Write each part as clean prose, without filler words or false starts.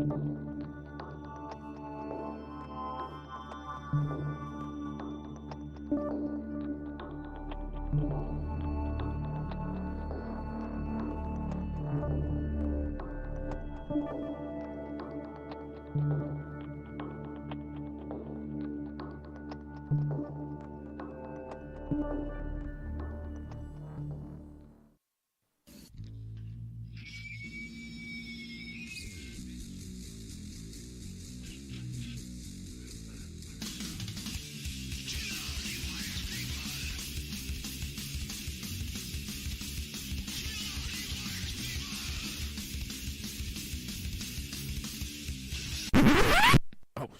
Oh,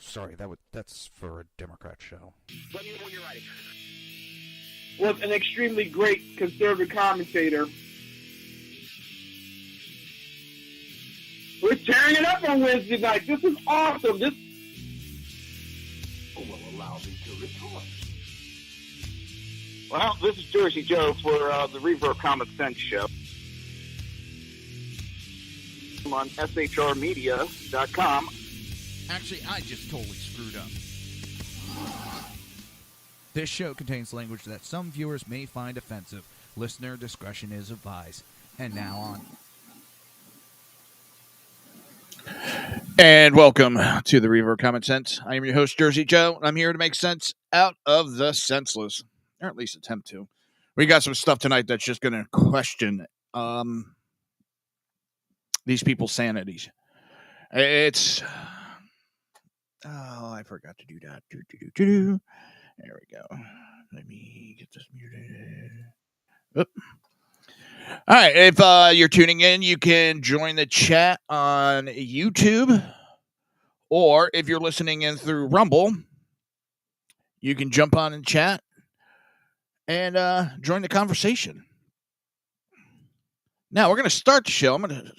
sorry. That's for a Democrat show. Let me know when you're ready. Was an extremely great conservative commentator. We're tearing it up on Wednesday night. This is awesome. This will allow me to retort. Well, this is Jersey Joe for the Reaver of Common Sense show. I'm on shrmedia.com. Actually, I just totally screwed up. This show contains language that some viewers may find offensive. Listener discretion is advised. And now on. And welcome to the Reaver of Common Sense. I am your host, Jersey Joe, and I'm here to make sense out of the senseless. Or at least attempt to. We got some stuff tonight that's just going to question these people's sanities. It's... Oh, I forgot to do that. There we go. Let me get this muted. Oop. All right. If you're tuning in, you can join the chat on YouTube. Or if you're listening in through Rumble, you can jump on and chat and join the conversation. Now, we're going to start the show. I'm going to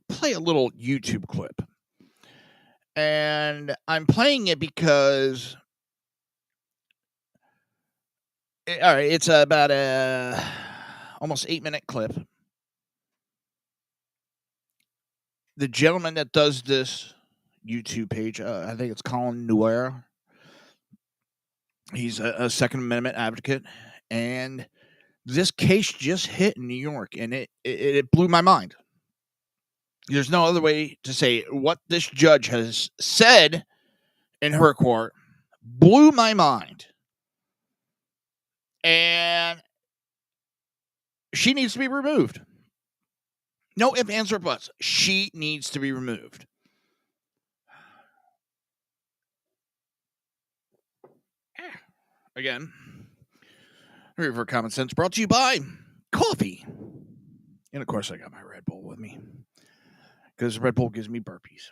play a little YouTube clip. And I'm playing it because all right, it's about a almost 8-minute clip. The gentleman that does this YouTube page, I think it's Colin Noir. He's a Second Amendment advocate, and this case just hit in New York, and it blew my mind. There's no other way to say it. What this judge has said in her court blew my mind. And she needs to be removed. No ifs, ands, or buts. She needs to be removed. Again, Reaver of Common Sense brought to you by coffee. And of course, I got my Red Bull with me. Because Red Bull gives me burpees.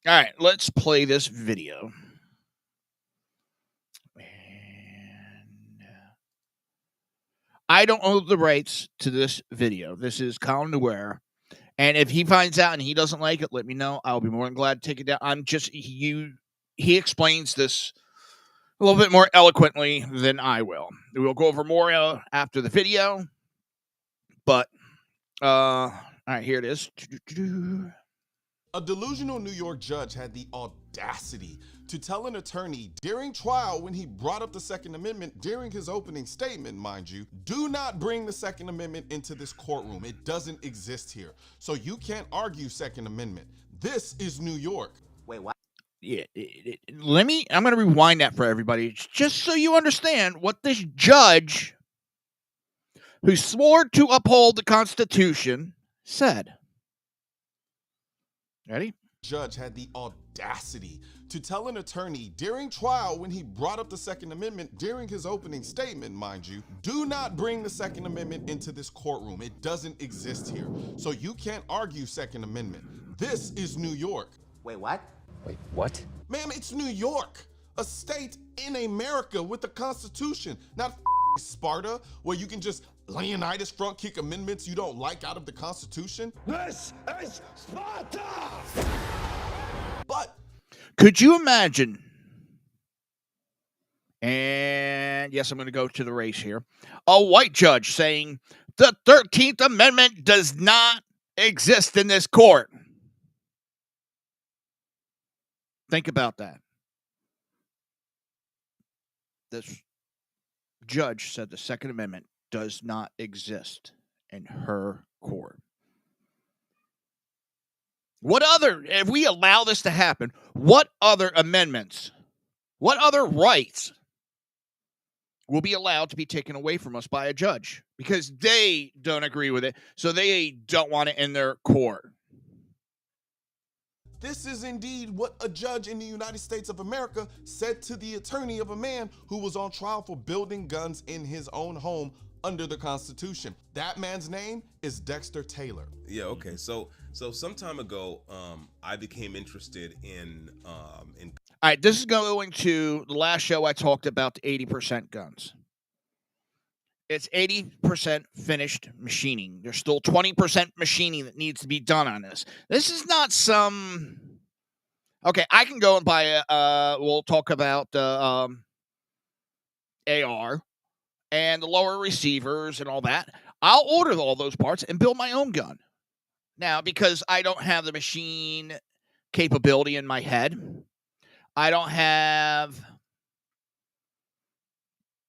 All right, let's play this video. And I don't own the rights to this video. This is Colin Noir. And if he finds out and he doesn't like it, let me know. I'll be more than glad to take it down. He explains this a little bit more eloquently than I will. We'll go over more after the video. But, all right, here it is. A delusional New York judge had the audacity to tell an attorney during trial when he brought up the Second Amendment during his opening statement, mind you, do not bring the Second Amendment into this courtroom. It doesn't exist here. So you can't argue Second Amendment. This is New York. Wait, what? Yeah, I'm going to rewind that for everybody, just so you understand what this judge who swore to uphold the Constitution said. Ready? Judge had the audacity to tell an attorney during trial when he brought up the Second Amendment during his opening statement, mind you, do not bring the Second Amendment into this courtroom. It doesn't exist here. So you can't argue Second Amendment. This is New York. Wait, what? Wait, what? Ma'am, it's New York, a state in America with a constitution, not Sparta, where you can just Leonidas front kick amendments you don't like out of the Constitution. This is Sparta! But could you imagine? And yes, I'm going to go to the race here. A white judge saying the 13th Amendment does not exist in this court. Think about that. This judge said the Second Amendment does not exist in her court. What other, if we allow this to happen, what other amendments, what other rights will be allowed to be taken away from us by a judge? Because they don't agree with it, so they don't want it in their court. This is indeed what a judge in the United States of America said to the attorney of a man who was on trial for building guns in his own home under the Constitution. That man's name is Dexter Taylor. Yeah, okay. So some time ago, I became interested in All right, this is going to the last show I talked about the 80% guns. It's 80% finished machining. There's still 20% machining that needs to be done on this. This is not some... Okay, I can go and buy we'll talk about AR and the lower receivers and all that. I'll order all those parts and build my own gun. Now, because I don't have the machine capability in my head, I don't have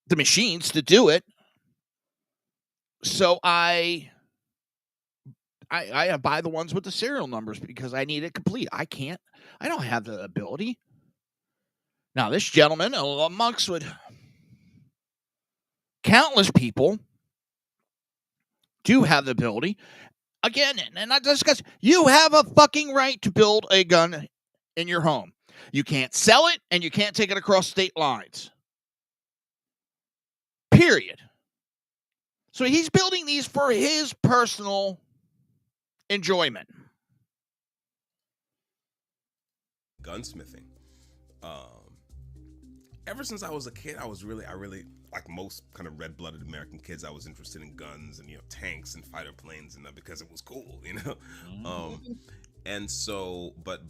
the machines to do it. So I buy the ones with the serial numbers because I need it complete. I don't have the ability. Now, this gentleman, amongst with countless people, do have the ability. Again, and I discuss, you have a fucking right to build a gun in your home. You can't sell it, and you can't take it across state lines. Period. So he's building these for his personal enjoyment. gunsmithing. Ever since I was a kid, I really, like most kind of red-blooded American kids, I was interested in guns and, tanks and fighter planes and because it was cool, And so, but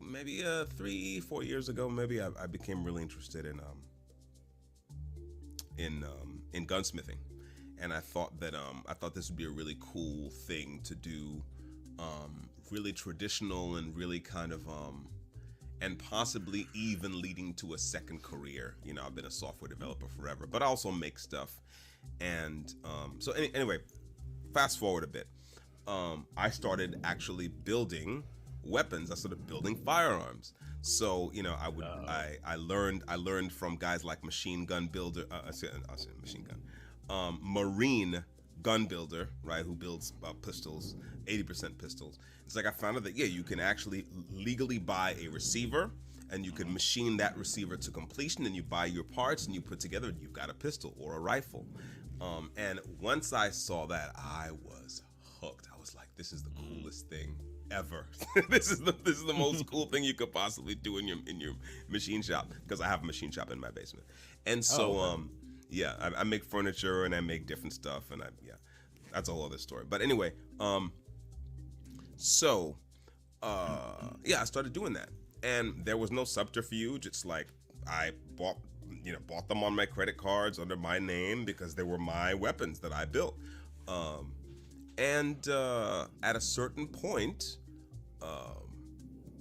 maybe 3-4 years ago, maybe I became really interested in gunsmithing, and I thought this would be a really cool thing to do, really traditional and really kind of and possibly even leading to a second career. I've been a software developer forever, but I also make stuff, and so anyway, fast forward a bit. I started actually building weapons. I started building firearms. So I learned from guys like Marine Gun Builder, right, who builds pistols, 80% pistols. It's like I found out that you can actually legally buy a receiver, and you can machine that receiver to completion, and you buy your parts and you put together, and you've got a pistol or a rifle. And once I saw that, I was hooked. I was like, this is the coolest thing ever. This is the most cool thing you could possibly do in your machine shop, because I have a machine shop in my basement. And so I make furniture and I make different stuff, and that's a whole other story. But anyway, I started doing that, and there was no subterfuge. It's like I bought them on my credit cards under my name because they were my weapons that I built. And at a certain point,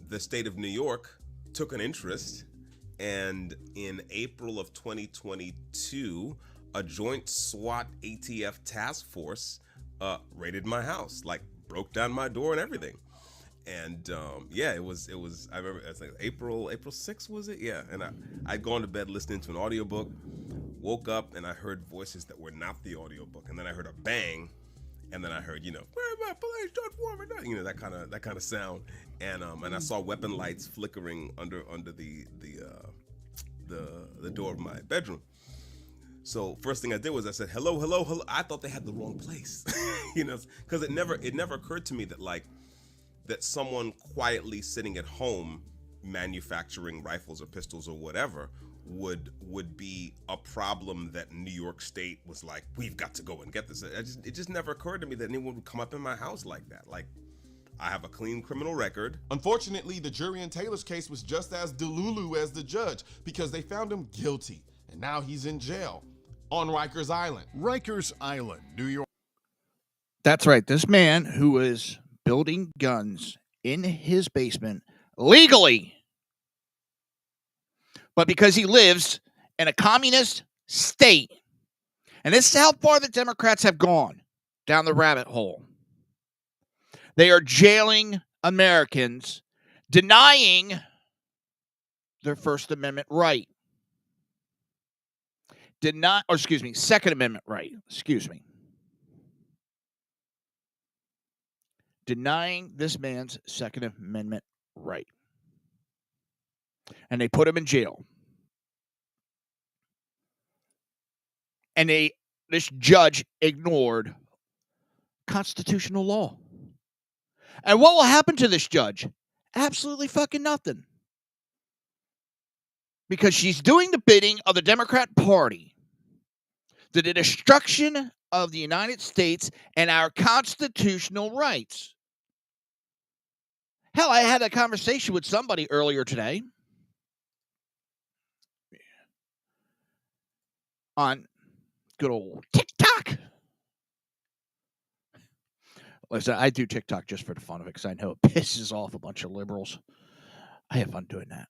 the state of New York took an interest, and in April of 2022, a joint SWAT ATF task force raided my house, like broke down my door and everything. And it was I remember it's like April 6th, was it? Yeah. And I'd gone to bed listening to an audiobook, woke up, and I heard voices that were not the audiobook, and then I heard a bang. And then I heard, where my police don't warm it up, that kind of sound, and I saw weapon lights flickering under the door of my bedroom. So first thing I did was I said, hello. I thought they had the wrong place, because it never occurred to me that someone quietly sitting at home manufacturing rifles or pistols or whatever would be a problem that New York State was like, we've got to go and get this. It just never occurred to me that anyone would come up in my house like that. Like, I have a clean criminal record. Unfortunately, the jury in Taylor's case was just as delulu as the judge, because they found him guilty, and now he's in jail on Rikers Island. Rikers Island, New York. That's right. This man who was building guns in his basement legally but because he lives in a communist state. And this is how far the Democrats have gone down the rabbit hole. They are jailing Americans, denying their First Amendment right. Second Amendment right. Denying this man's Second Amendment right. And they put him in jail. And this judge ignored constitutional law. And what will happen to this judge? Absolutely fucking nothing. Because she's doing the bidding of the Democrat Party. The destruction of the United States and our constitutional rights. Hell, I had a conversation with somebody earlier today on good old TikTok. Listen, I do TikTok just for the fun of it because I know it pisses off a bunch of liberals. I have fun doing that.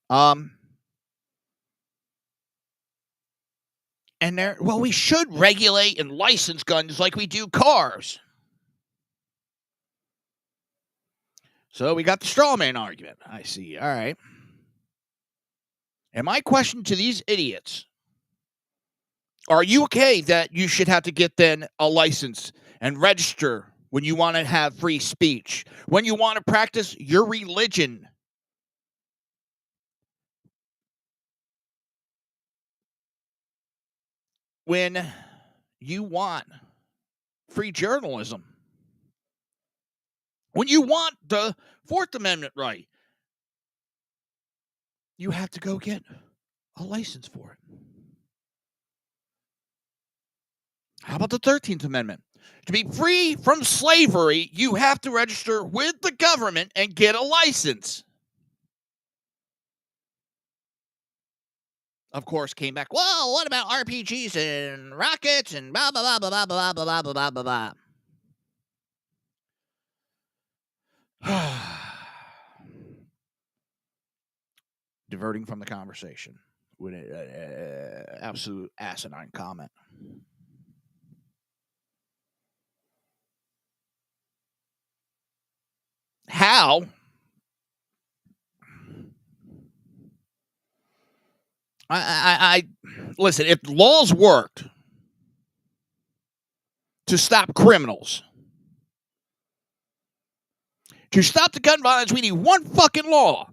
And we should regulate and license guns like we do cars. So we got the straw man argument. I see. All right. And my question to these idiots, are you okay that you should have to get then a license and register when you want to have free speech, when you want to practice your religion? When you want free journalism, when you want the Fourth Amendment right, you have to go get a license for it. How about the 13th Amendment? To be free from slavery, you have to register with the government and get a license. Of course, came back, well, what about RPGs and rockets and blah, blah, blah, blah, blah, blah, blah, blah, blah, blah. Diverting from the conversation with an absolute asinine comment. How I listen, if laws worked to stop criminals, to stop the gun violence, we need one fucking law.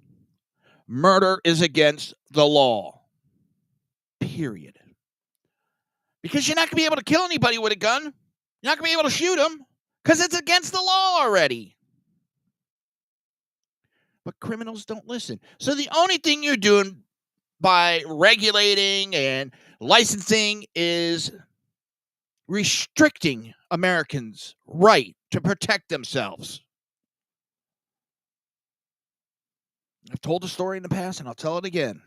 Murder is against the law. Period. Because you're not going to be able to kill anybody with a gun. You're not going to be able to shoot them because it's against the law already. But criminals don't listen. So the only thing you're doing by regulating and licensing is restricting Americans' right to protect themselves. I've told the story in the past, and I'll tell it again.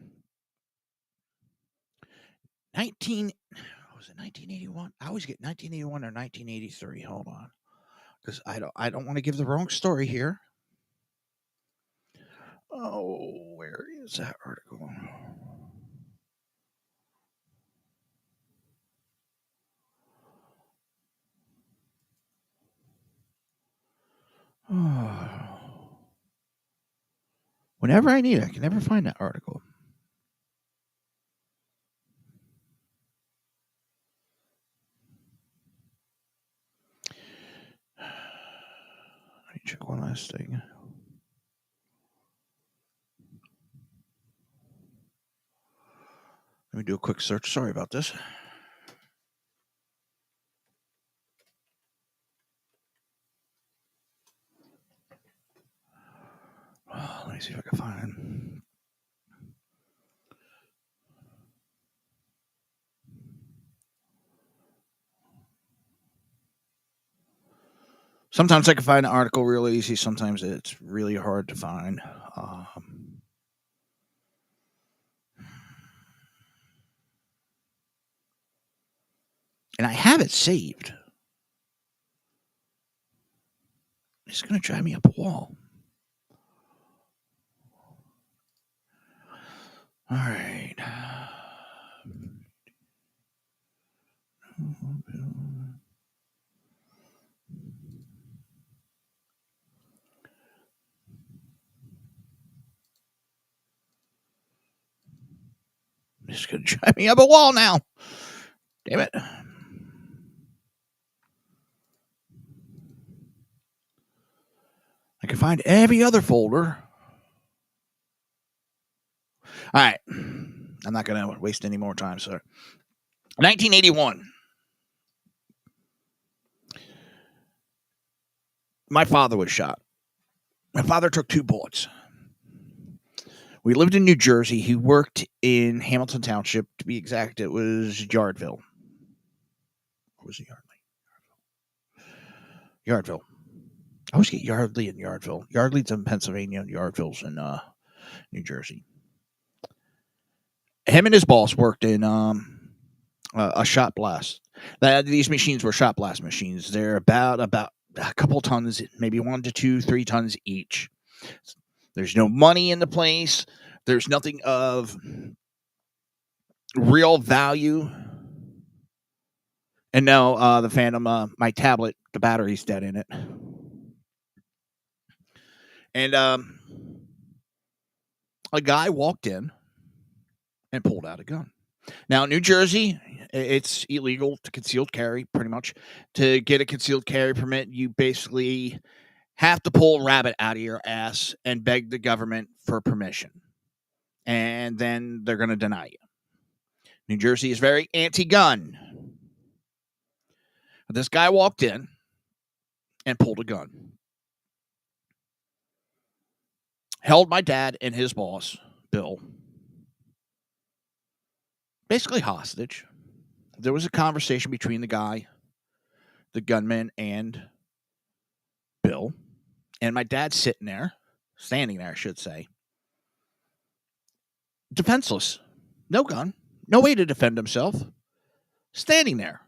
1981? I always get 1981 or 1983. Hold on, because I don't want to give the wrong story here. Oh, where is that article? Oh. Whenever I need it, I can never find that article. Let me check one last thing. Let me do a quick search. Sorry about this. Let me see if I can find. Sometimes I can find an article real easy. Sometimes it's really hard to find. And I have it saved. It's going to drive me up a wall. All right. This is going to drive me up a wall now. Damn it. I can find every other folder. All right. I'm not going to waste any more time, sir. 1981. My father was shot. My father took 2 bullets. We lived in New Jersey. He worked in Hamilton Township. To be exact, it was Yardville. Or was it Yardley? Yardville. I always get Yardley and Yardville. Yardley's in Pennsylvania and Yardville's in New Jersey. Him and his boss worked in a shot blast. These machines were shot blast machines. They're about a couple tons, maybe 1 to 2, 3 tons each. There's no money in the place. There's nothing of real value. And now the Phantom, my tablet, the battery's dead in it. And a guy walked in and pulled out a gun. Now, New Jersey, it's illegal to concealed carry, pretty much. To get a concealed carry permit, you basically have to pull a rabbit out of your ass and beg the government for permission. And then they're going to deny you. New Jersey is very anti-gun. This guy walked in and pulled a gun. Held my dad and his boss, Bill, basically hostage. There was a conversation between the guy, the gunman, and Bill. And my dad's standing there, I should say, defenseless. No gun. No way to defend himself. Standing there.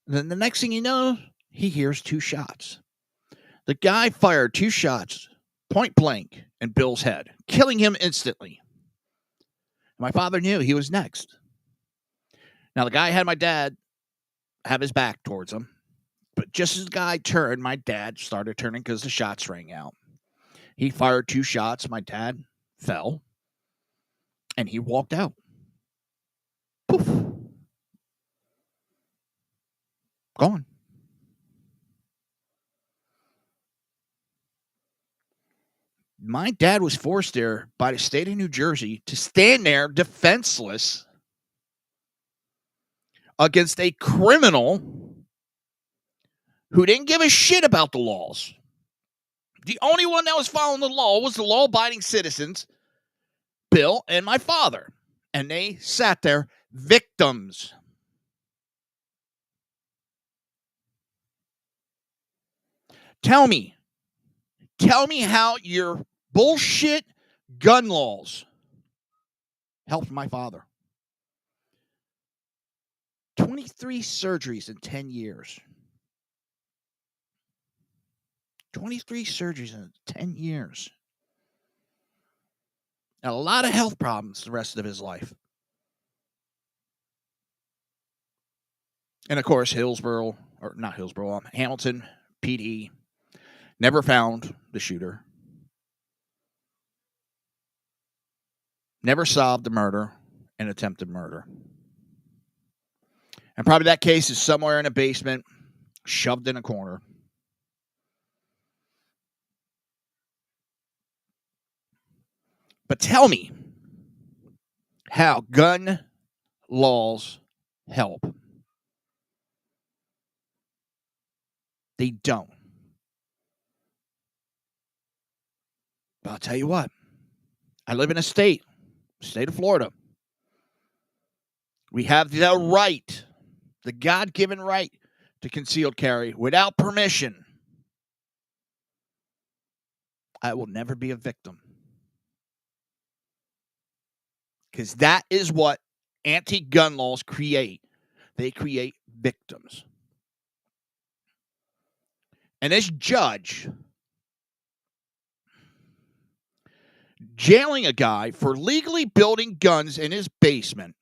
Then the next thing you know, he hears 2 shots. The guy fired 2 shots, point blank, in Bill's head, killing him instantly. My father knew he was next. Now, the guy had my dad have his back towards him. But just as the guy turned, my dad started turning because the shots rang out. He fired 2 shots. My dad fell. And he walked out. Poof. Gone. My dad was forced there by the state of New Jersey to stand there defenseless against a criminal who didn't give a shit about the laws. The only one that was following the law was the law-abiding citizens, Bill and my father. And they sat there victims. Tell me how your bullshit gun laws helped my father. 23 surgeries in 10 years. 23 surgeries in 10 years. And a lot of health problems the rest of his life. And of course, Hamilton PD never found the shooter. Never solved the murder and attempted murder. And probably that case is somewhere in a basement, shoved in a corner. But tell me how gun laws help. They don't. But I'll tell you what. I live in a state of Florida. We have the right, the God-given right to concealed carry without permission. I will never be a victim. Because that is what anti-gun laws create. They create victims. And this judge jailing a guy for legally building guns in his basement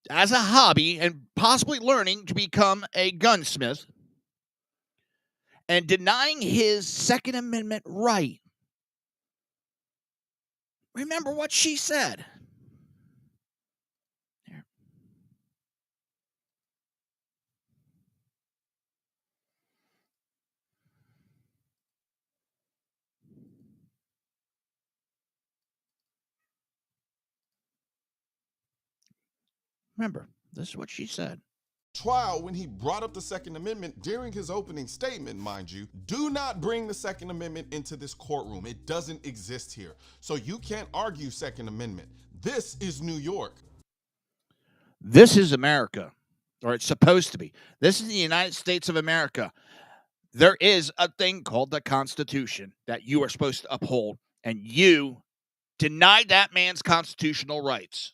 as a hobby and possibly learning to become a gunsmith, and denying his Second Amendment right. Remember what she said. Here. Remember, this is what she said. Trial when he brought up the Second Amendment during his opening statement, mind you. Do not bring the Second Amendment into this courtroom. It doesn't exist here. So you can't argue Second Amendment. This is New York. This is America, or it's supposed to be. This is the United States of America. There is a thing called the Constitution that you are supposed to uphold, and you denied that man's constitutional rights.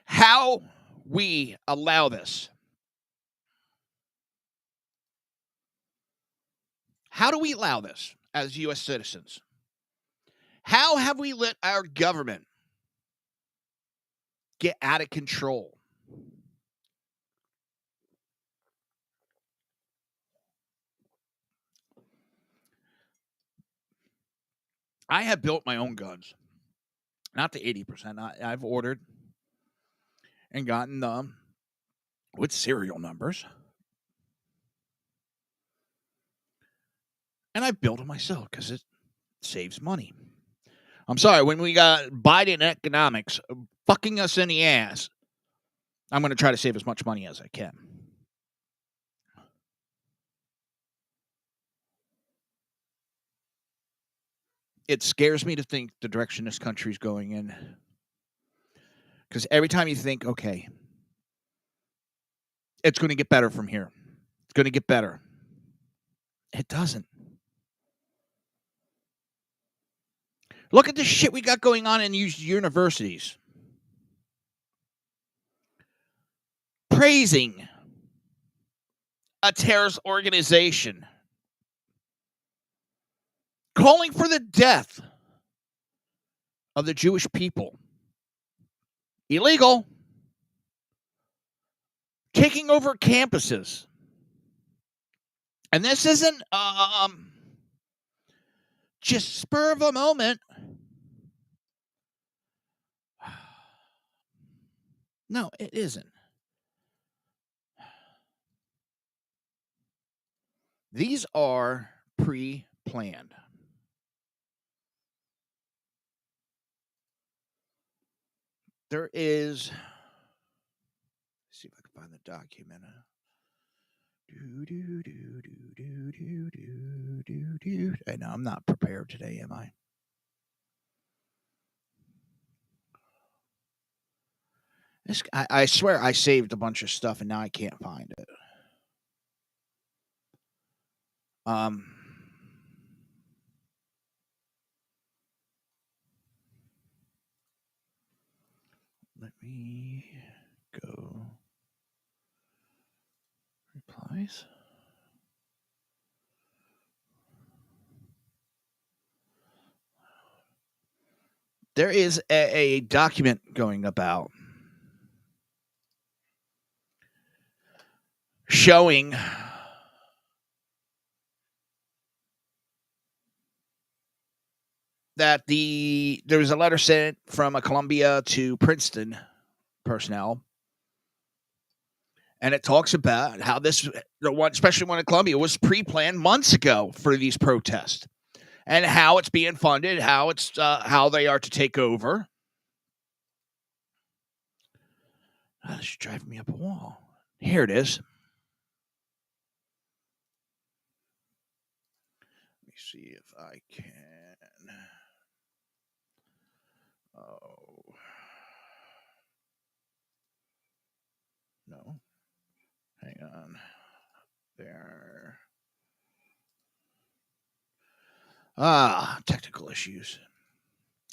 How we allow this? How do we allow this as U.S. citizens? How have we let our government get out of control? I have built my own guns. Not the 80%. I've ordered and gotten them with serial numbers. And I built them myself because it saves money. I'm sorry, when we got Biden economics fucking us in the ass, I'm going to try to save as much money as I can. It scares me to think the direction this country is going in. Because every time you think, okay, it's going to get better from here. It's going to get better. It doesn't. Look at the shit we got going on in these universities. Praising a terrorist organization. Calling for the death of the Jewish people. Illegal. Taking over campuses. And this isn't just spur of a moment. No, it isn't. These are pre-planned. There is, let's see if I can find the document. I know I'm not prepared today, am I? I swear I saved a bunch of stuff and now I can't find it. Let me go. Replies. There is a document going about showing that there was a letter sent from a Columbia to Princeton personnel, and it talks about how this, especially one at Columbia, was pre-planned months ago for these protests, and how it's being funded, how they are to take over. Oh, this is driving me up a wall. Here it is. Let me see if I can. Oh. No. Hang on. There. Technical issues.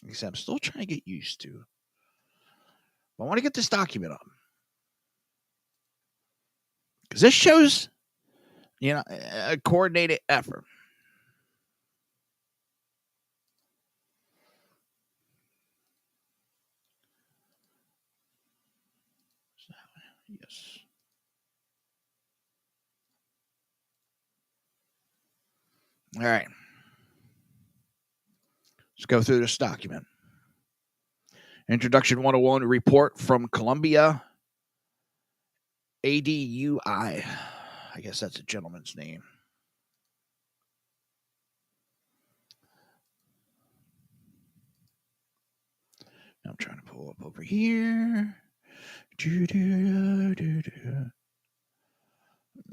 Like I said, I'm still trying to get used to. But I want to get this document up. Because this shows a coordinated effort. Yes. All right. Let's go through this document. Introduction 101 report from Columbia ADUI. I guess that's a gentleman's name. I'm trying to pull up over here.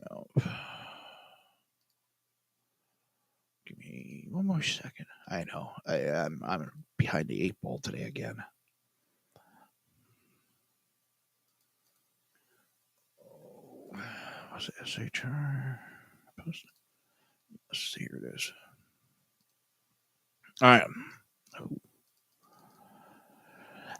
No. Give me one more second. I know. I'm behind the 8 ball today again. Was it SHR? Post. Let's see, here it is. All right.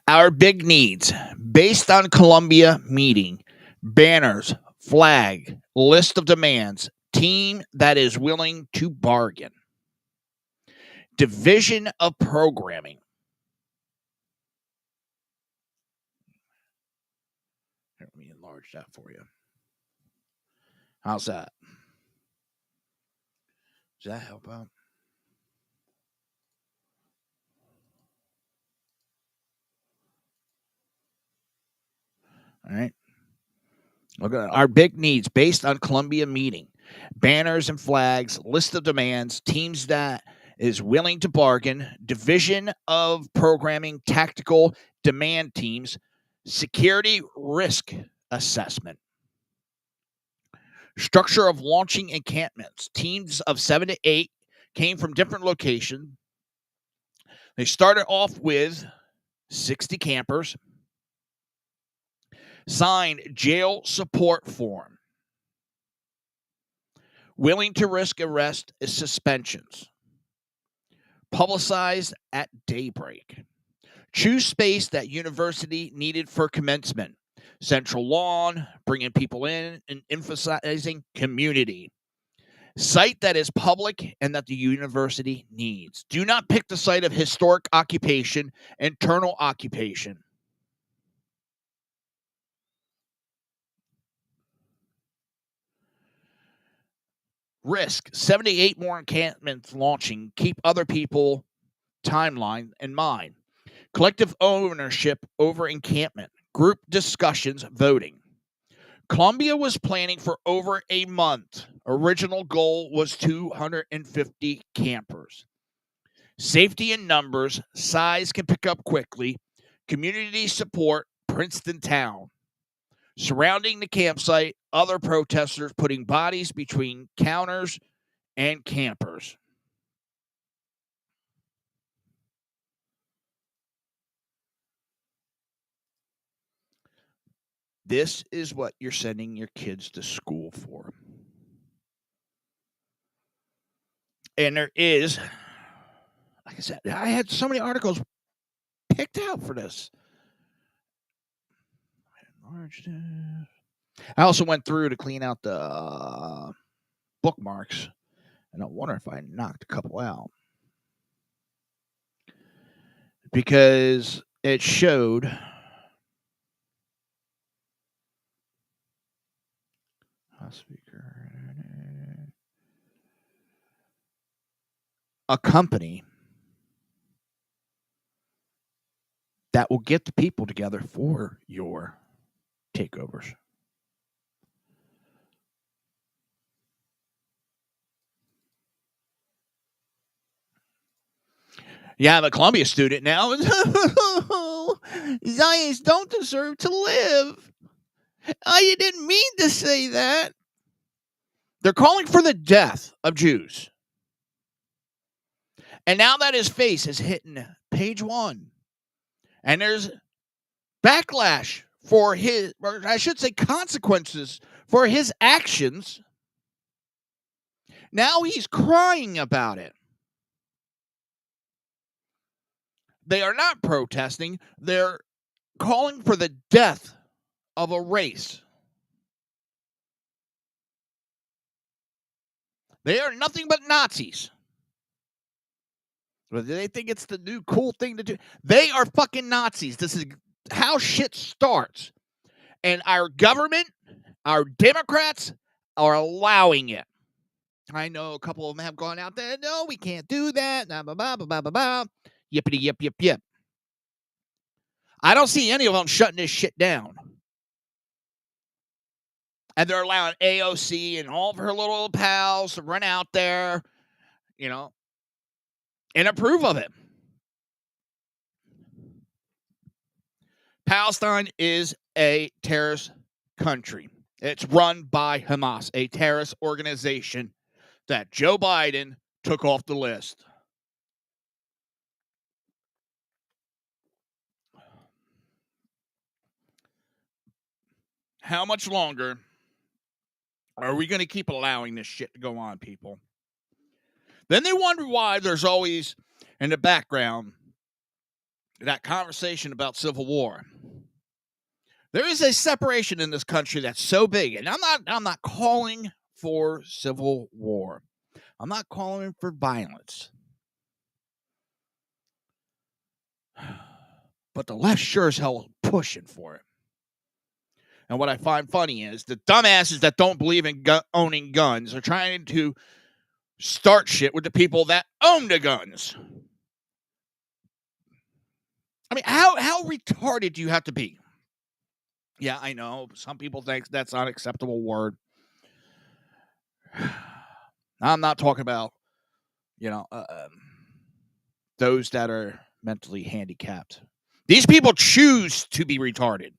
Our big needs, based on Columbia meeting, banners, flag, list of demands, team that is willing to bargain, division of programming. Here, let me enlarge that for you. How's that? Does that help out? All right. Look at our big needs based on Columbia meeting, banners and flags, list of demands, teams that is willing to bargain, division of programming, tactical demand teams, security risk assessment, structure of launching encampments. Teams of 7 to 8 came from different locations. They started off with 60 campers. Signed jail support form. Willing to risk arrest is suspensions. Publicized at daybreak. Choose space that university needed for commencement. Central lawn, bringing people in and emphasizing community. Site that is public and that the university needs. Do not pick the site of historic occupation, internal occupation. Risk 78 more encampments launching. Keep other people timeline in mind. Collective ownership over encampment. Group discussions, voting. Columbia was planning for over a month. Original goal was 250 campers. Safety in numbers. Size can pick up quickly. Community support. Princeton town. Surrounding the campsite, other protesters putting bodies between counters and campers. This is what you're sending your kids to school for. And there is, like I said, I had so many articles picked out for this. I also went through to clean out the bookmarks, and I wonder if I knocked a couple out. Because it showed a company that will get the people together for your takeovers. Yeah, I'm a Columbia student now. Zionists don't deserve to live. I didn't mean to say that. They're calling for the death of Jews. And now that his face is hitting page 1, and there's backlash for his, or I should say consequences for his actions, now he's crying about it. They are not protesting. They're calling for the death of a race. They are nothing but Nazis. But they think it's the new cool thing to do. They are fucking Nazis. This is how shit starts. And our government, our Democrats, are allowing it. I know a couple of them have gone out there. No, we can't do that. Blah, blah, blah, blah, blah, blah. Yippity, yip, yip, yip. I don't see any of them shutting this shit down. And they're allowing AOC and all of her little pals to run out there, and approve of it. Palestine is a terrorist country. It's run by Hamas, a terrorist organization that Joe Biden took off the list. How much longer are we going to keep allowing this shit to go on, people? Then they wonder why there's always, in the background, that conversation about civil war. There is a separation in this country that's so big, and I'm not calling for civil war. I'm not calling for violence. But the left sure as hell is pushing for it. And what I find funny is the dumbasses that don't believe in owning guns are trying to start shit with the people that own the guns. I mean, how retarded do you have to be? Yeah, I know. Some people think that's not an acceptable word. I'm not talking about, those that are mentally handicapped. These people choose to be retarded.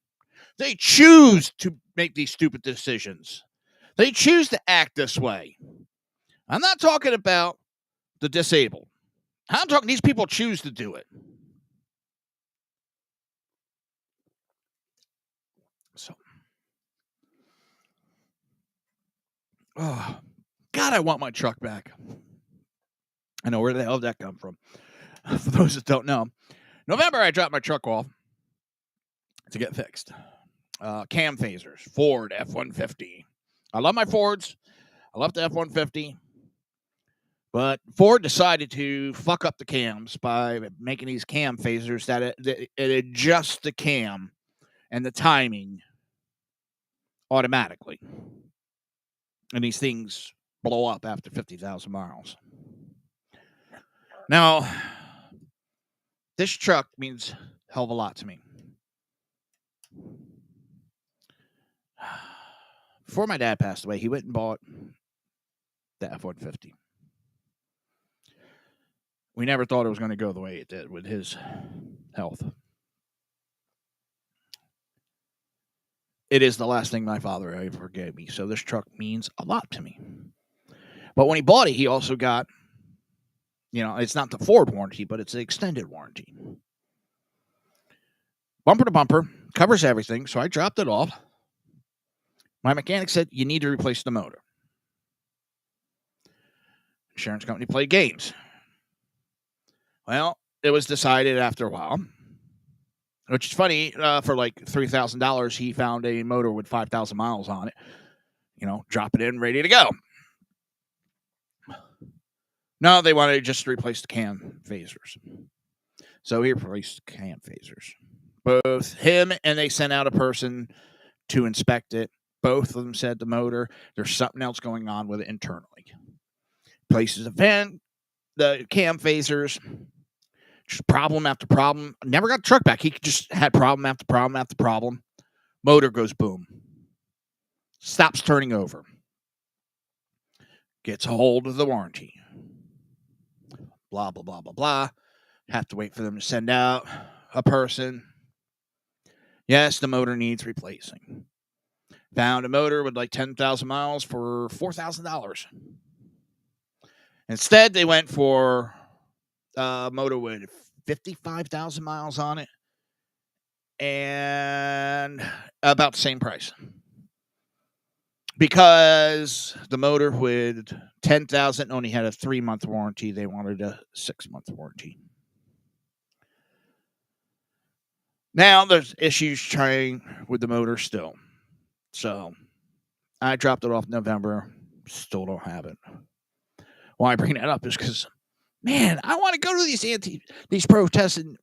They choose to make these stupid decisions. They choose to act this way. I'm not talking about the disabled. I'm talking these people choose to do it. So, oh, God, I want my truck back. I know where the hell did that come from. For those that don't know, November I dropped my truck off to get fixed. Cam phasers, Ford F-150. I love my Fords. I love the F-150. But Ford decided to fuck up the cams by making these cam phasers that it adjusts the cam and the timing automatically. And these things blow up after 50,000 miles. Now, this truck means a hell of a lot to me. Before my dad passed away, he went and bought the F-150. We never thought it was going to go the way it did with his health. It is the last thing my father ever gave me, so this truck means a lot to me. But when he bought it, he also got, it's not the Ford warranty, but it's the extended warranty. Bumper to bumper, covers everything, so I dropped it off. My mechanic said, you need to replace the motor. Insurance company played games. Well, it was decided after a while, which is funny. For like $3,000, he found a motor with 5,000 miles on it. Drop it in, ready to go. No, they wanted to just replace the cam phasers. So he replaced the cam phasers. Both him and they sent out a person to inspect it. Both of them said the motor, there's something else going on with it internally. Places a vent, the cam phasers, just problem after problem. Never got the truck back. He just had problem after problem after problem. Motor goes boom. Stops turning over. Gets a hold of the warranty. Blah, blah, blah, blah, blah. Have to wait for them to send out a person. Yes, the motor needs replacing. Found a motor with like 10,000 miles for $4,000. Instead, they went for a motor with 55,000 miles on it and about the same price. Because the motor with 10,000 only had a 3-month warranty, they wanted a 6-month warranty. Now there's issues trying with the motor still. So I dropped it off in November. Still don't have it. why I bring that up is because, man, I want to go to these protests and,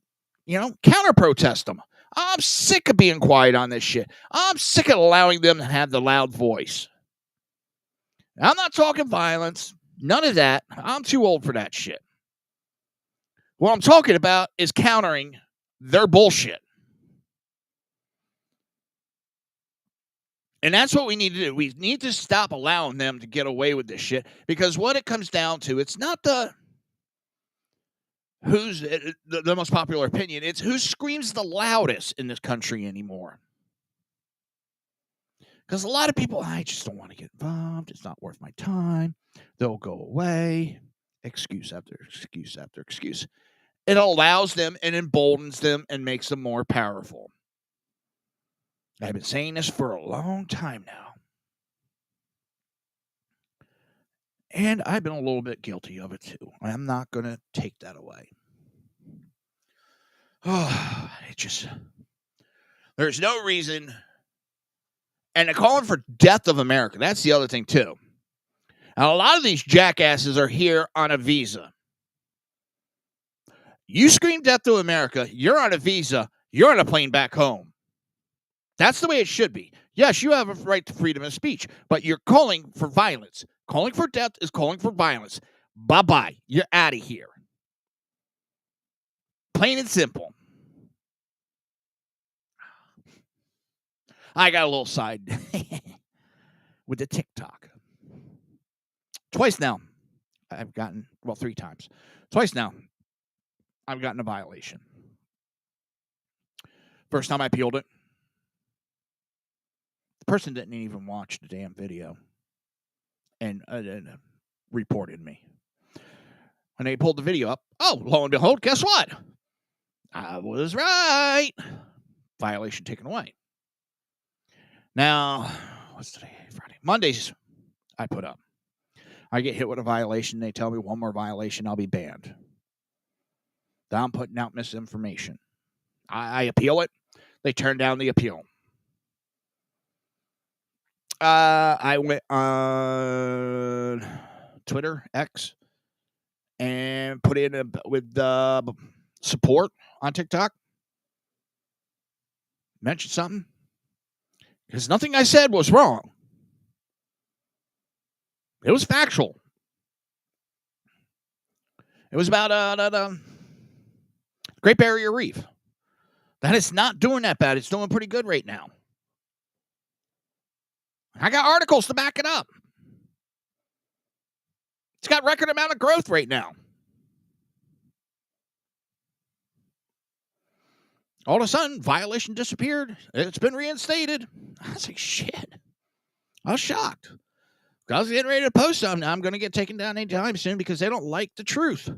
counter protest them. I'm sick of being quiet on this shit. I'm sick of allowing them to have the loud voice. I'm not talking violence. None of that. I'm too old for that shit. What I'm talking about is countering their bullshit. And that's what we need to do. We need to stop allowing them to get away with this shit. Because what it comes down to, it's not who's the most popular opinion. It's who screams the loudest in this country anymore. Because a lot of people, I just don't want to get involved. It's not worth my time. They'll go away. Excuse after excuse after excuse. It allows them and emboldens them and makes them more powerful. I've been saying this for a long time now. And I've been a little bit guilty of it too. I'm not going to take that away. Oh, there's no reason. And they're calling for death of America. That's the other thing too. And a lot of these jackasses are here on a visa. You scream death to America, you're on a visa, you're on a plane back home. That's the way it should be. Yes, you have a right to freedom of speech, but you're calling for violence. Calling for death is calling for violence. Bye-bye. You're out of here. Plain and simple. I got a little side with the TikTok. Twice now, I've gotten, 3 times. Twice now, I've gotten a violation. First time I appealed it. The person didn't even watch the damn video and reported me. When they pulled the video up, oh, lo and behold, guess what? I was right. Violation taken away. Now, what's today? Friday. Mondays, I put up. I get hit with a violation. They tell me one more violation, I'll be banned. Then I'm putting out misinformation. I appeal it. They turn down the appeal. I went on Twitter, X, and put in with support on TikTok. Mentioned something. Because nothing I said was wrong. It was factual. It was about Great Barrier Reef. That is not doing that bad. It's doing pretty good right now. I got articles to back it up. It's got record amount of growth right now. All of a sudden, violation disappeared. It's been reinstated. I was like, shit. I was shocked. I was getting ready to post something. I'm going to get taken down anytime soon because they don't like the truth.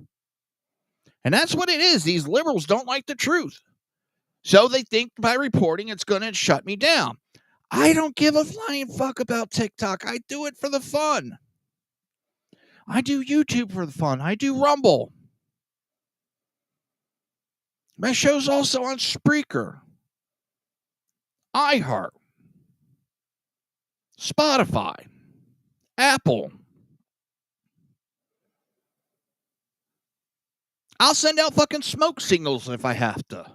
And that's what it is. These liberals don't like the truth. So they think by reporting it's going to shut me down. I don't give a flying fuck about TikTok. I do it for the fun. I do YouTube for the fun. I do Rumble. My show's also on Spreaker, iHeart, Spotify, Apple. I'll send out fucking smoke signals if I have to.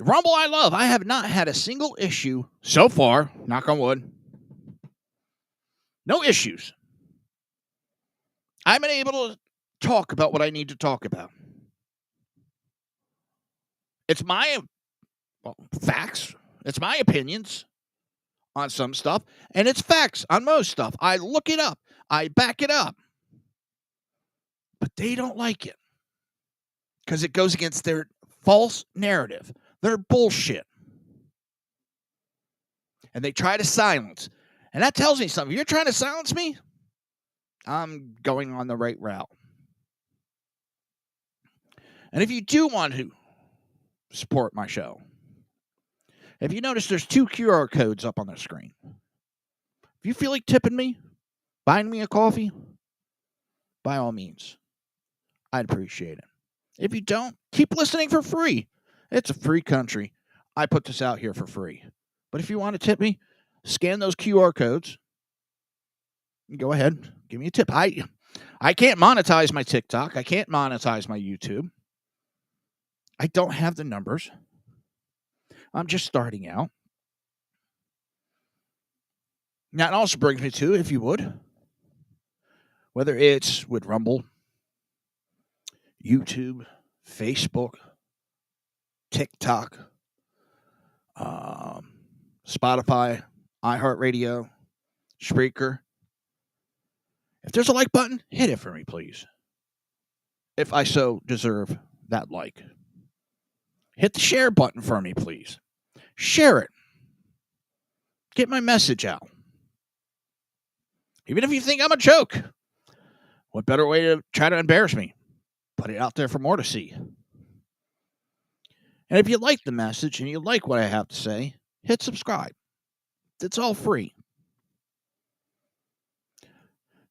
Rumble I love. I have not had a single issue so far, knock on wood. No issues. I've been able to talk about what I need to talk about. It's my facts. It's my opinions on some stuff. And it's facts on most stuff. I look it up. I back it up. But they don't like it. Because it goes against their false narrative. Their bullshit. And they try to silence. And that tells me something. If you're trying to silence me, I'm going on the right route. And if you do want to support my show, if you notice there's 2 QR codes up on the screen. If you feel like tipping me, buying me a coffee, by all means, I'd appreciate it. If you don't, keep listening for free. It's a free country. I put this out here for free. But if you want to tip me, scan those QR codes. Go ahead. Give me a tip. I can't monetize my TikTok. I can't monetize my YouTube. I don't have the numbers. I'm just starting out. Now, it also brings me to, if you would, whether it's with Rumble, YouTube, Facebook, TikTok, Spotify, iHeartRadio, Spreaker. If there's a like button, hit it for me, please. If I so deserve that like. Hit the share button for me, please. Share it. Get my message out. Even if you think I'm a joke, what better way to try to embarrass me? Put it out there for more to see. And if you like the message and you like what I have to say, hit subscribe. It's all free.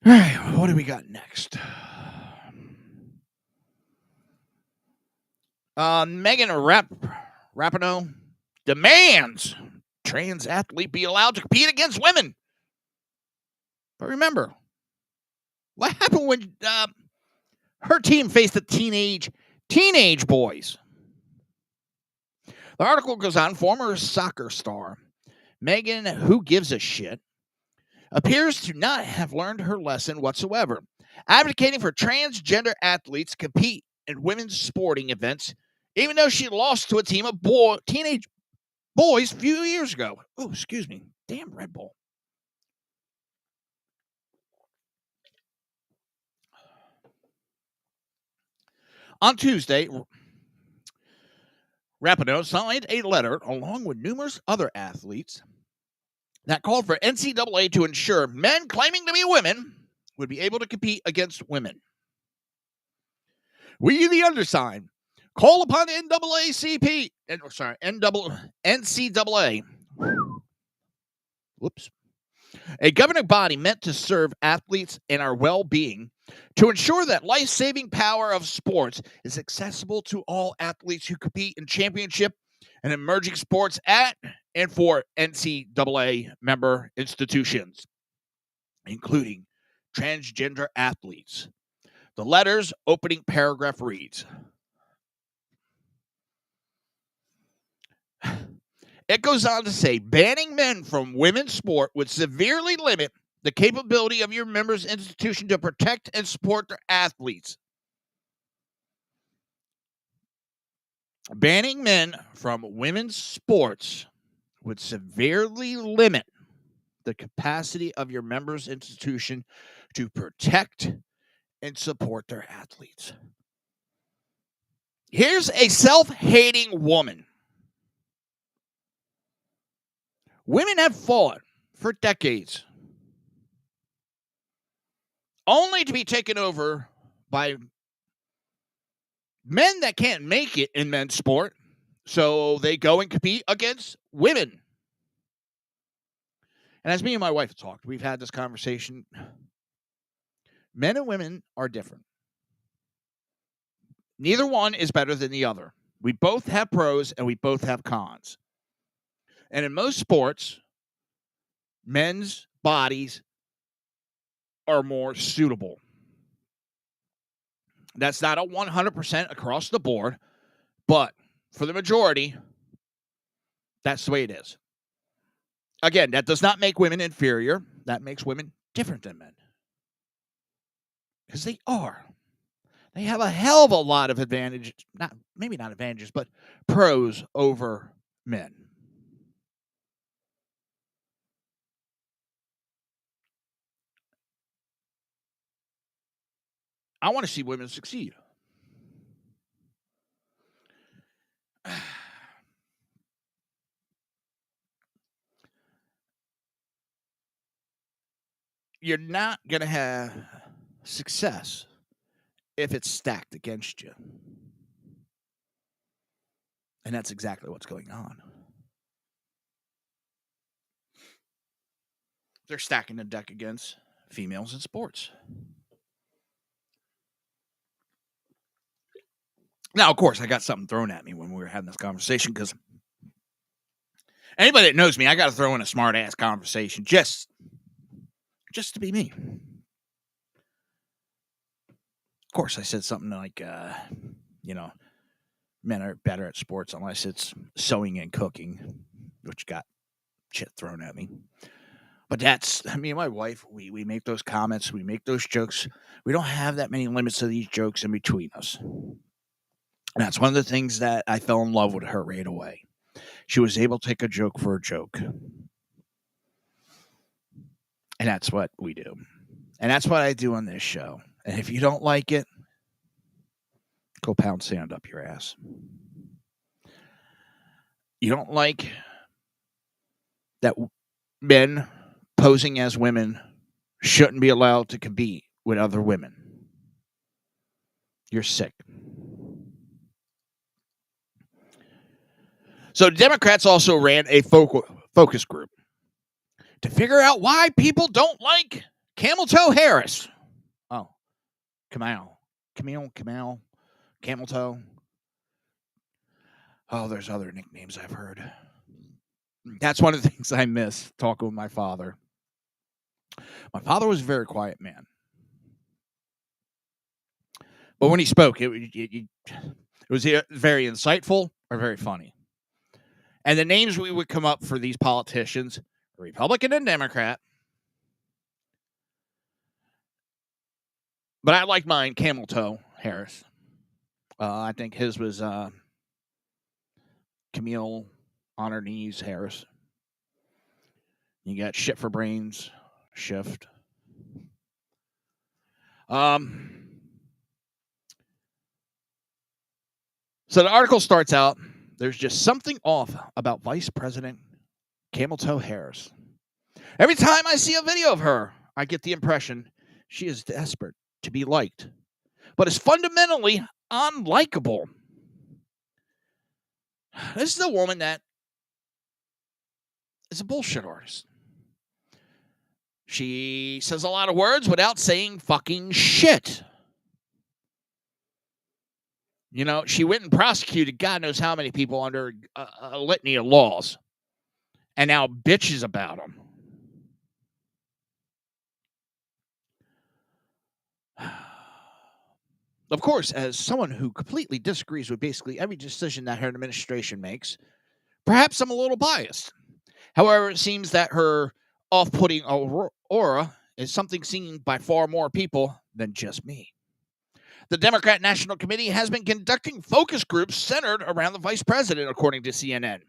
All right, what do we got next? Megan Rapinoe demands trans athlete be allowed to compete against women. But remember, what happened when her team faced the teenage boys? The article goes on, former soccer star Megan, who gives a shit, appears to not have learned her lesson whatsoever, advocating for transgender athletes to compete in women's sporting events, even though she lost to a team of teenage boys a few years ago. Oh, excuse me. Damn Red Bull. On Tuesday, Rapinoe signed a letter along with numerous other athletes that called for NCAA to ensure men claiming to be women would be able to compete against women. We, the undersigned, call upon NCAA, a governing body meant to serve athletes and our well-being, to ensure that life-saving power of sports is accessible to all athletes who compete in championship and emerging sports at and for NCAA member institutions, including transgender athletes. The letter's opening paragraph reads, it goes on to say, banning men from women's sport would severely limit the capability of your members' institution to protect and support their athletes. Banning men from women's sports would severely limit the capacity of your members' institution to protect and support their athletes. Here's a self-hating woman. Women have fought for decades, only to be taken over by men that can't make it in men's sport, so they go and compete against women. And as me and my wife talked, we've had this conversation. Men and women are different. Neither one is better than the other. We both have pros and we both have cons. And in most sports, men's bodies are more suitable. That's not a 100% across the board, but for the majority, that's the way it is. Again, that does not make women inferior. That makes women different than men. Because they are. They have a hell of a lot of advantages, maybe not advantages, but pros over men. I want to see women succeed. You're not going to have success if it's stacked against you. And that's exactly what's going on. They're stacking the deck against females in sports. Now, of course, I got something thrown at me when we were having this conversation because anybody that knows me, I got to throw in a smart-ass conversation just to be me. Of course, I said something like, men are better at sports unless it's sewing and cooking, which got shit thrown at me. But that's me and my wife. We make those comments. We make those jokes. We don't have that many limits to these jokes in between us. And that's one of the things that I fell in love with her right away. She was able to take a joke for a joke. And that's what we do. And that's what I do on this show. And if you don't like it, go pound sand up your ass. You don't like that men posing as women shouldn't be allowed to compete with other women. You're sick. So Democrats also ran a focus group to figure out why people don't like Camel Toe Harris. Oh, Camel, Camel Toe. Oh, there's other nicknames I've heard. That's one of the things I miss talking with my father. My father was a very quiet man. But when he spoke, it was very insightful or very funny. And the names we would come up for these politicians, Republican and Democrat. But I like mine, Camel Toe Harris. I think his was Camille on her knees Harris. You got Shit for Brains, Shift. So the article starts out, there's just something off about Vice President Camel Toe Harris. Every time I see a video of her, I get the impression she is desperate to be liked, but is fundamentally unlikable. This is a woman that is a bullshit artist. She says a lot of words without saying fucking shit. You know, she went and prosecuted God knows how many people under a litany of laws. And now bitches about them. Of course, as someone who completely disagrees with basically every decision that her administration makes, perhaps I'm a little biased. However, it seems that her off-putting aura is something seen by far more people than just me. The Democrat National Committee has been conducting focus groups centered around the vice president, according to CNN.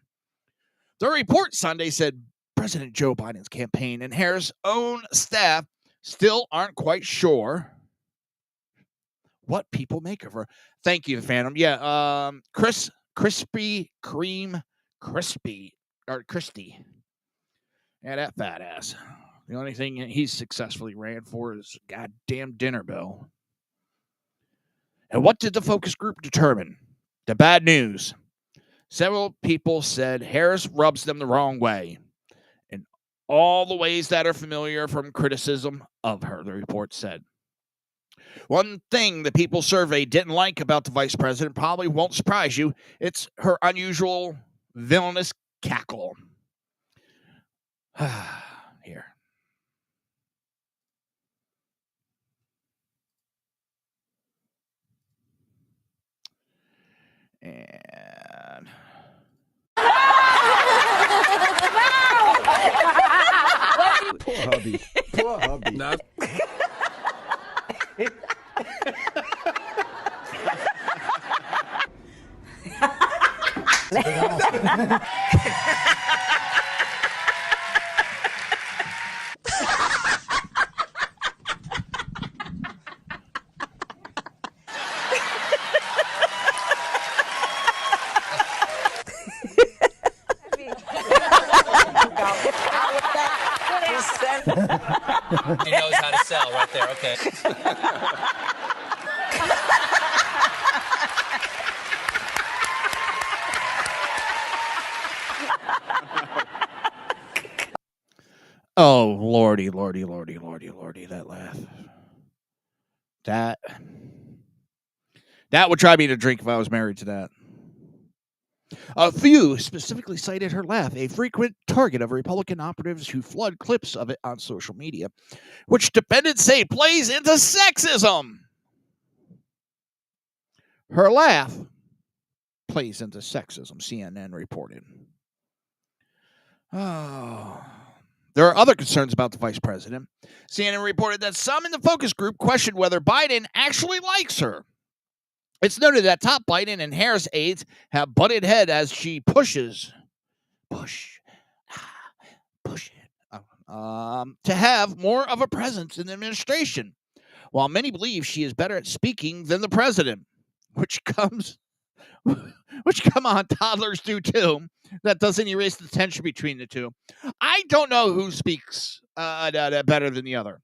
The report Sunday said President Joe Biden's campaign and Harris' own staff still aren't quite sure what people make of her. Thank you, Phantom. Yeah, Krispy Kreme Christie. Yeah, that fat ass. The only thing he's successfully ran for is a goddamn dinner bell. And what did the focus group determine? The bad news. Several people said Harris rubs them the wrong way in all the ways that are familiar from criticism of her, the report said. One thing the people surveyed didn't like about the vice president probably won't surprise you. It's her unusual villainous cackle. Here. And Poor hubby. Poor hubby. No. He knows how to sell right there. Okay. oh, lordy, that laugh. That would try me to drink if I was married to that. A few specifically cited her laugh, a frequent target of Republican operatives who flood clips of it on social media, which defendants say plays into sexism. Her laugh plays into sexism, CNN reported. Oh. There are other concerns about the vice president. CNN reported that some in the focus group questioned whether Biden actually likes her. It's noted that top Biden and Harris aides have butted head as she pushes it, to have more of a presence in the administration, while many believe she is better at speaking than the president, which come on, toddlers do too. That doesn't erase the tension between the two. I don't know who speaks better than the other.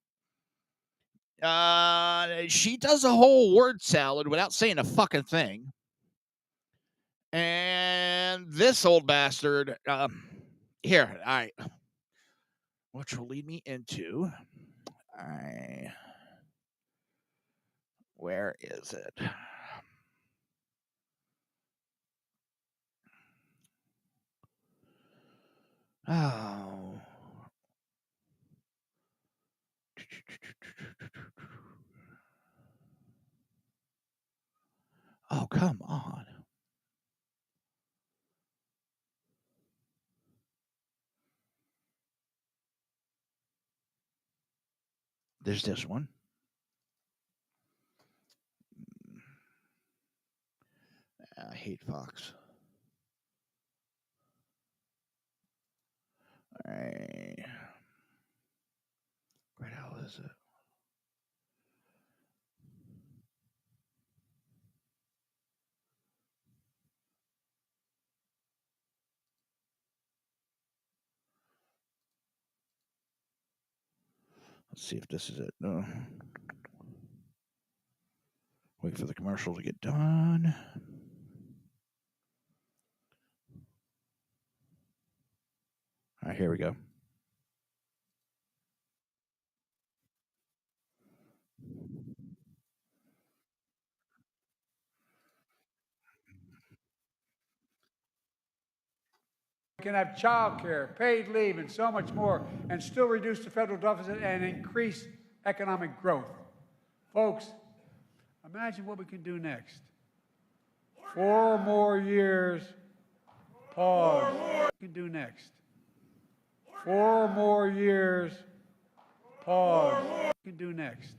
She does a whole word salad without saying a fucking thing. And this old bastard, here, all right, which will lead me into, where is it? Oh. Oh, come on. There's this one. I hate Fox. All right. Where the hell is it? Let's see if this is it. No. Wait for the commercial to get done. All right, here we go. We can have child care, paid leave, and so much more, and still reduce the federal deficit and increase economic growth. Folks, imagine what we can do next. 4 more years. Pause. What we can do next. 4 more years. Pause. What we can do next.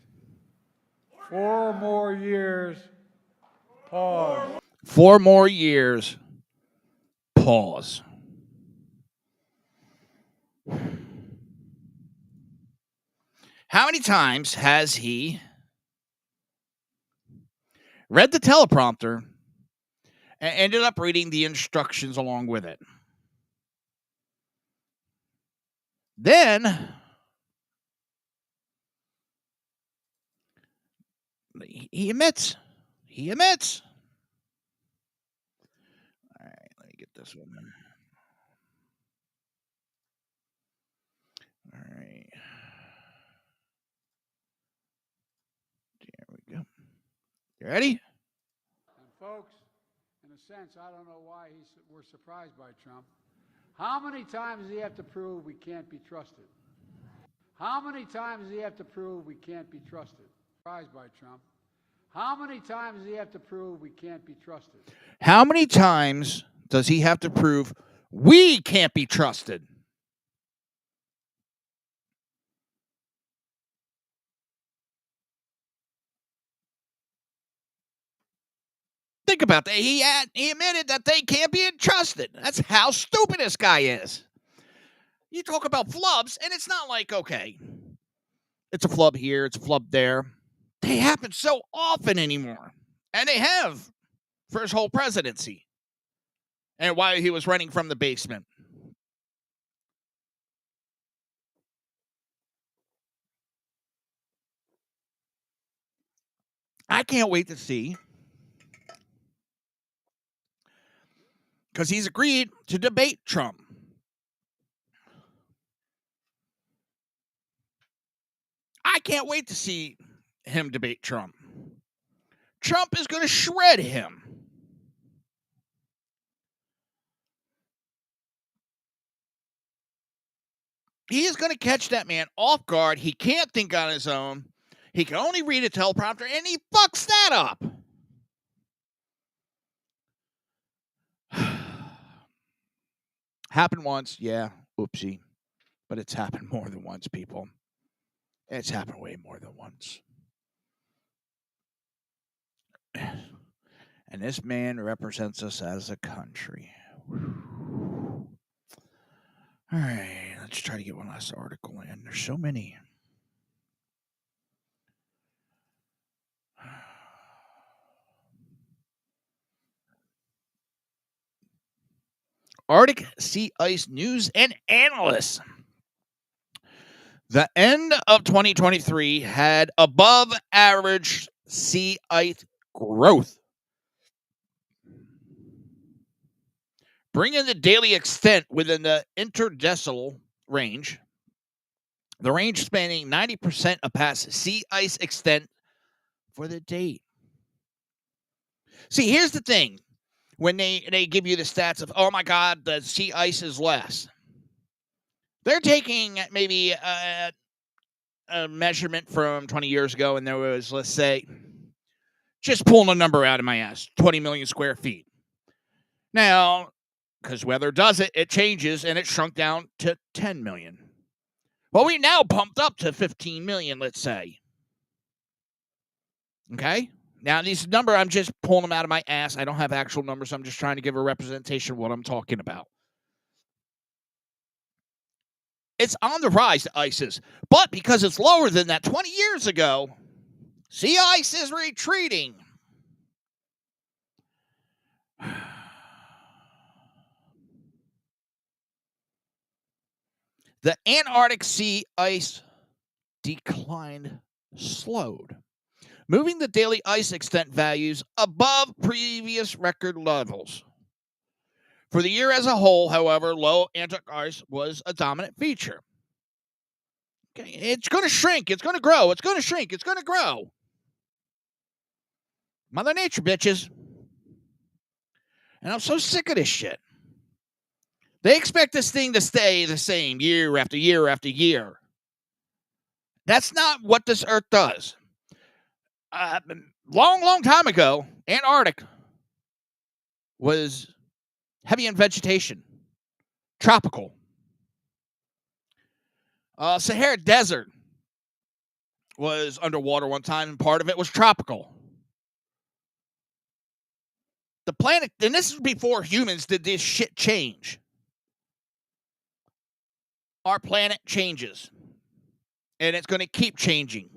4 more years. Pause. 4 more years. Pause. How many times has he read the teleprompter and ended up reading the instructions along with it? Then he admits. All right, let me get this one. All right. There we go. You ready? And folks, in a sense, I don't know why we're surprised by Trump. How many times does he have to prove we can't be trusted? How many times does he have to prove we can't be trusted? Surprised by Trump. How many times does he have to prove we can't be trusted? How many times does he have to prove we can't be trusted? Think about that. He admitted that they can't be trusted. That's how stupid this guy is. You talk about flubs, and it's not like, okay, it's a flub here, it's a flub there. They happen so often anymore. And they have for his whole presidency. And while he was running from the basement. I can't wait to see. Because he's agreed to debate Trump. I can't wait to see him debate Trump. Trump is going to shred him. He is going to catch that man off guard. He can't think on his own. He can only read a teleprompter, and he fucks that up. Happened once, yeah, oopsie. But it's happened more than once, people. It's happened way more than once. And this man represents us as a country. All right, let's try to get one last article in. There's so many. Arctic sea ice news and analysts. The end of 2023 had above average sea ice growth, bringing the daily extent within the interdecimal range, the range spanning 90% of past sea ice extent for the date. See, here's the thing. When they give you the stats of, oh my God, the sea ice is less, they're taking maybe a measurement from 20 years ago, and there was, let's say, just pulling a number out of my ass, 20 million square feet. Now, because weather does it, it changes, and it shrunk down to 10 million. Well, we now pumped up to 15 million, let's say. Okay? Now, these numbers, I'm just pulling them out of my ass. I don't have actual numbers. I'm just trying to give a representation of what I'm talking about. It's on the rise, the ice is. But because it's lower than that 20 years ago, sea ice is retreating. The Antarctic sea ice decline slowed, moving the daily ice extent values above previous record levels. For the year as a whole, however, low Antarctic ice was a dominant feature. Okay, it's going to shrink. It's going to grow. It's going to shrink. It's going to grow. Mother Nature, bitches. And I'm so sick of this shit. They expect this thing to stay the same year after year after year. That's not what this Earth does. Long time ago, Antarctic was heavy in vegetation, tropical. Sahara Desert was underwater one time, and part of it was tropical. The planet, and this is before humans did this shit change. Our planet changes, and it's going to keep changing.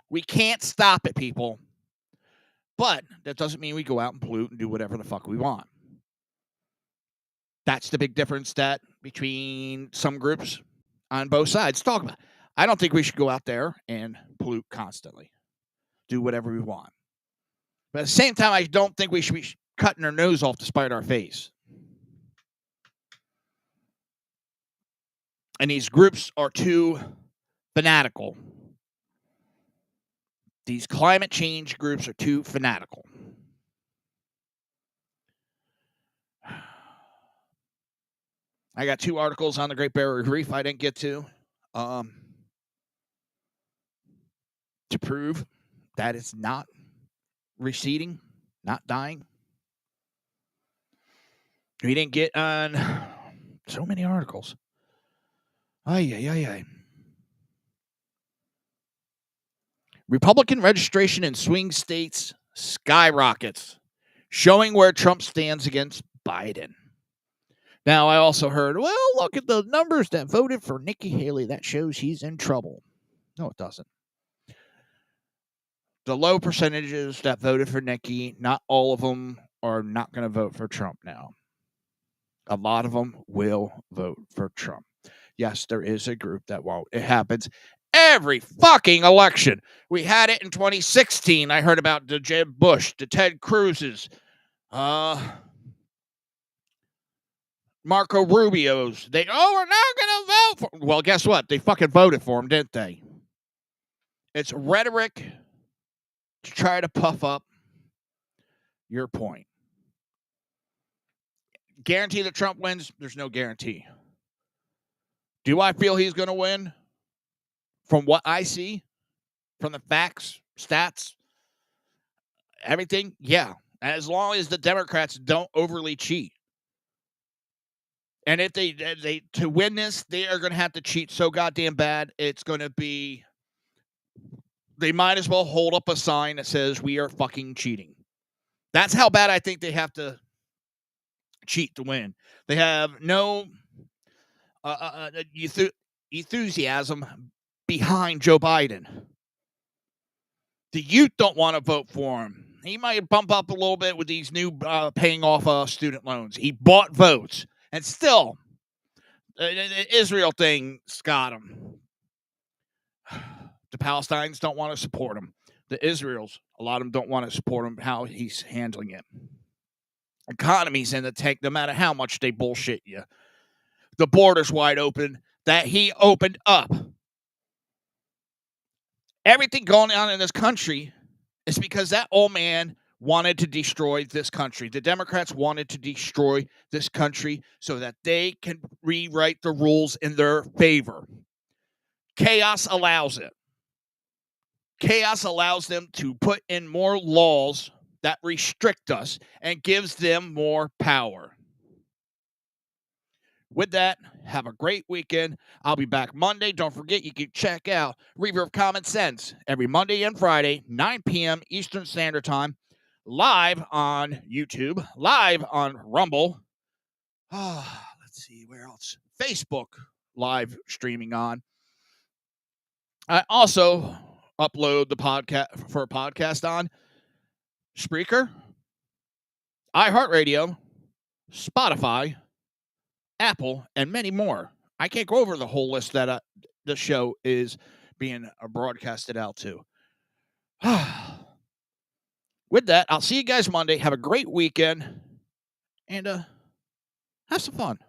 We can't stop it, people. But that doesn't mean we go out and pollute and do whatever the fuck we want. That's the big difference that between some groups on both sides talk about. I don't think we should go out there and pollute constantly. Do whatever we want. But at the same time, I don't think we should be cutting our nose off to spite our face. And these groups are too fanatical. These climate change groups are too fanatical. I got 2 articles on the Great Barrier Reef I didn't get to prove that it's not receding, not dying. We didn't get on so many articles. Ay. Republican registration in swing states skyrockets, showing where Trump stands against Biden. Now, I also heard, well, look at the numbers that voted for Nikki Haley. That shows he's in trouble. No, it doesn't. The low percentages that voted for Nikki, not all of them are not going to vote for Trump now. A lot of them will vote for Trump. Yes, there is a group that won't. It happens every fucking election. We had it in 2016. I heard about the Jeb Bush, the Ted Cruz's, Marco Rubio's. We're not going to vote for. Well, guess what? They fucking voted for him, didn't they? It's rhetoric to try to puff up your point. Guarantee that Trump wins? There's no guarantee. Do I feel he's going to win? From what I see, from the facts, stats, everything, yeah. As long as the Democrats don't overly cheat. And if they to win this, they are going to have to cheat so goddamn bad. It's going to be, they might as well hold up a sign that says we are fucking cheating. That's how bad I think they have to cheat to win. They have no enthusiasm behind Joe Biden. The youth don't want to vote for him. He might bump up a little bit with these new paying off student loans. He bought votes. And still, the Israel thing's got him. The Palestinians don't want to support him. The Israels, a lot of them don't want to support him, how he's handling it. Economy's in the tank no matter how much they bullshit you. The border's wide open that he opened up. Everything going on in this country is because that old man wanted to destroy this country. The Democrats wanted to destroy this country so that they can rewrite the rules in their favor. Chaos allows it. Chaos allows them to put in more laws that restrict us and gives them more power. With that, have a great weekend. I'll be back Monday. Don't forget, you can check out Reaver of Common Sense every Monday and Friday, 9 p.m. Eastern Standard Time, live on YouTube, live on Rumble. Let's see, where else? Facebook live streaming on. I also upload the podcast for a podcast on Spreaker, iHeartRadio, Spotify, Apple, and many more. I can't go over the whole list that the show is being broadcasted out to. With that, I'll see you guys Monday. Have a great weekend, and have some fun.